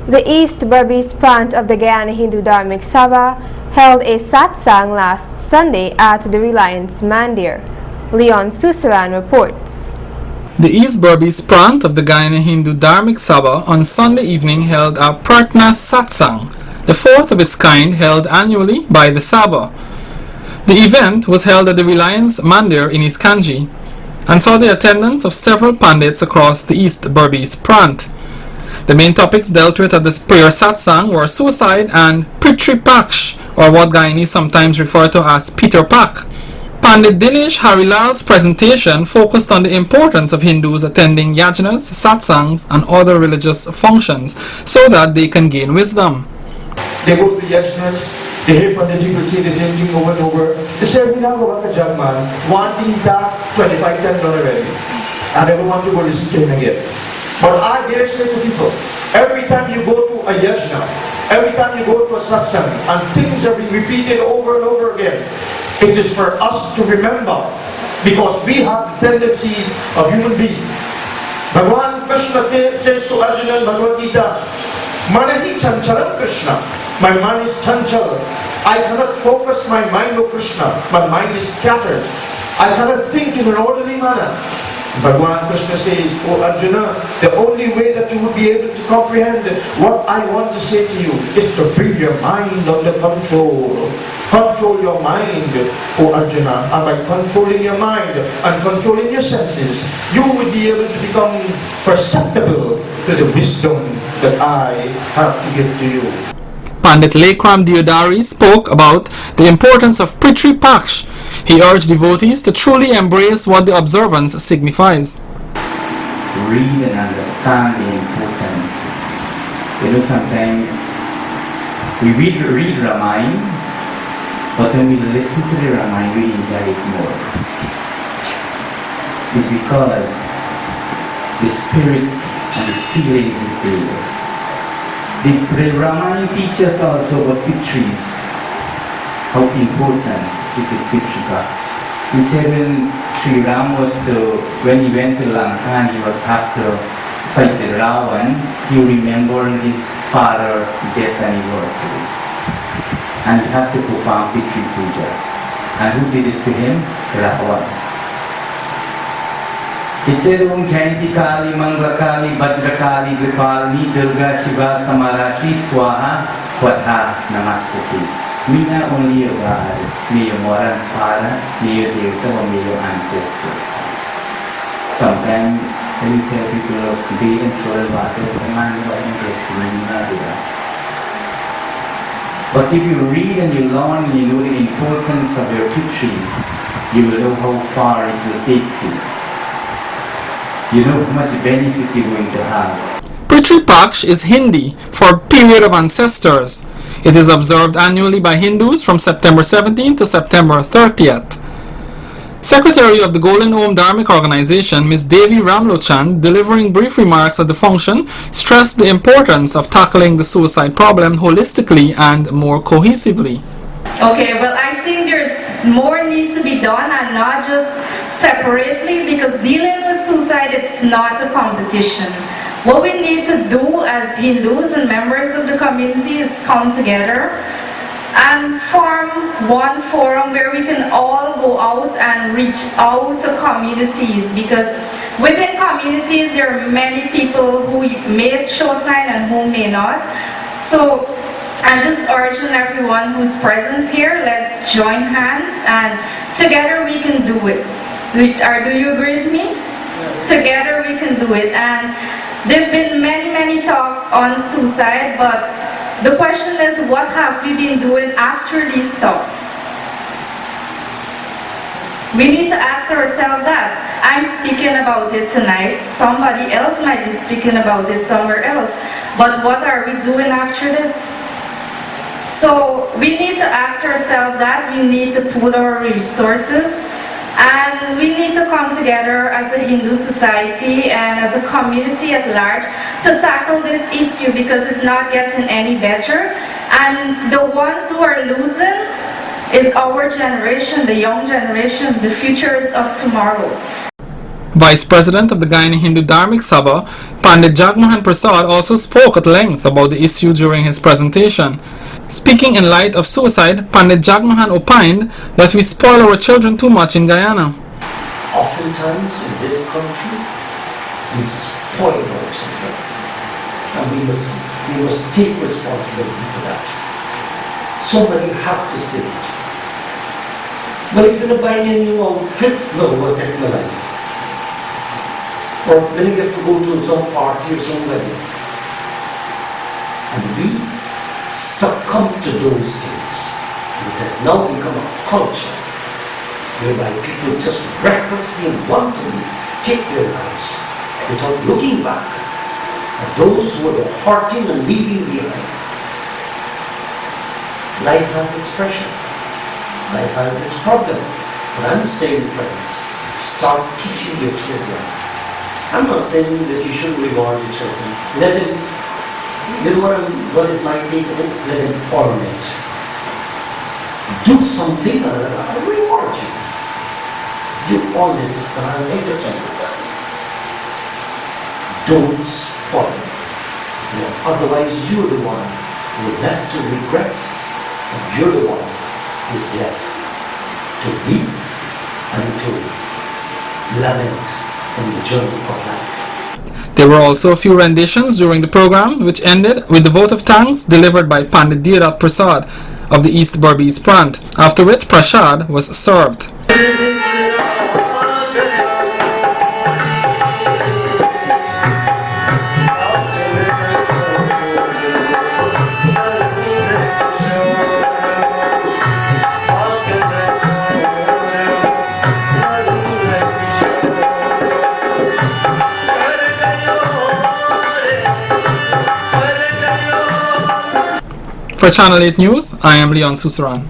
The East Berbice Praant of the Guyana Hindu Dharmic Sabha held a Satsang last Sunday at the Reliance Mandir. Leon Susaran reports. The East Berbice Praant of the Guyana Hindu Dharmic Sabha on Sunday evening held a Praant Satsang, the fourth of its kind held annually by the Sabha. The event was held at the Reliance Mandir in East Kanji and saw the attendance of several pandits across the East Berbice Praant. The main topics dealt with at this prayer satsang were suicide and Pitri Paksh, or what Guyanese sometimes refer to as Peter Pak. Pandit Dinesh Harilal's presentation focused on the importance of Hindus attending yajnas, satsangs and other religious functions so that they can gain wisdom. They go to the yajnas, they hear Panditji will say the same thing over and over. They say, we now go back to Jagman, wanting that 25 10 already. I never want to go listen to him again. But I dare say to people, every time you go to a yajna, every time you go to a satsang, and things are being repeated over and over again, it is for us to remember, because we have the tendencies of human beings. Bhagavan Krishna says to Arjuna in Bhagavad Gita, Manahi chanchalam Krishna, my mind is chanchal. I cannot focus my mind on Krishna, my mind is scattered. I cannot think in an orderly manner. Bhagavan Krishna says, oh Arjuna, the only way that you will be able to comprehend what I want to say to you is to bring your mind under control. Control your mind, oh Arjuna, and by controlling your mind and controlling your senses, you will be able to become perceptible to the wisdom that I have to give to you. Pandit Lekram Diodari spoke about the importance of Pitri Paksh. He urged devotees to truly embrace what the observance signifies. Read and understand the importance. You know, sometimes we read Ramayana, but when we listen to the Ramayana, we enjoy it more. It's because the spirit and the feelings is there. The Ramayana teaches also about Pitris, how important it is Pitri Paksh. He said when he went to Lanka and he was have to fight the Ravan, he remembered his father's death anniversary. And he had to perform Pitri Puja. And who did it to him? Ravan. It said, Om Jayanti Kali, Mangla Kali, Bhadra Kali, Gripalini, Durga, Shiva, Samarachi, Swaha, Swatha, Namaskati. Mina only your God, may your mother and father, may your Devta, or may your ancestors. Sometimes when you tell people of bathe and throw the water, it's a man who doesn't get to do. But if you read and you learn and you know the importance of your Pitris, you will know how far it will take you. You know how much benefit you're going to have. Pitri Paksh is Hindi for period of ancestors. It is observed annually by Hindus from September 17th to September 30th. Secretary of the Golden Om Dharmic Organization, Ms. Devi Ramlochan, delivering brief remarks at the function, stressed the importance of tackling the suicide problem holistically and more cohesively. Okay, well, I think there's more need to be done and not just separately, because dealing with suicide, it's not a competition. What we need to do as Hindus and members of the community is come together and form one forum where we can all go out and reach out to communities, because within communities there are many people who may show sign and who may not. So I'm just urging everyone who's present here, let's join hands and together we can do it. Do you agree with me? Together we can do it. And there have been many talks on suicide, but the question is, what have we been doing after these talks? We need to ask ourselves that. I'm speaking about it tonight. Somebody else might be speaking about it somewhere else. But what are we doing after this? So we need to ask ourselves that. We need to pool our resources. And we need to come together as a Hindu society and as a community at large to tackle this issue, because it's not getting any better. And the ones who are losing is our generation, the young generation, the futures of tomorrow. Vice President of the Guyana Hindu Dharmic Sabha, Pandit Jagmohan Prasad, also spoke at length about the issue during his presentation. Speaking in light of suicide, Pandit Jagmohan opined that we spoil our children too much in Guyana. Oftentimes in this country, we spoil our children, and we must take responsibility for that. Somebody have to say it. But if you're buying a new outfit, no, we're getting a life. Or if we get to go to some party or some wedding, and we succumb to those things, it has now become a culture whereby people just recklessly and wantonly take their lives without looking back at those who are hurting and leaving behind. Life has its pressure. Life has its problem. But I'm saying, friends, start teaching your children. I'm not saying that you should reward your children. Let them, you know what is my take on it? Let them earn it. Do something and I'll reward you. You earn it and I'll entertain you. Don't spoil it. Otherwise you're the one who is left to regret, and you're the one who is left to weep and to lament on the journey of life. There were also a few renditions during the program, which ended with the vote of thanks delivered by Pandit Diyadat Prasad of the East Berbice Praant, after which prasad was served. For Channel 8 News, I am Leon Susaran.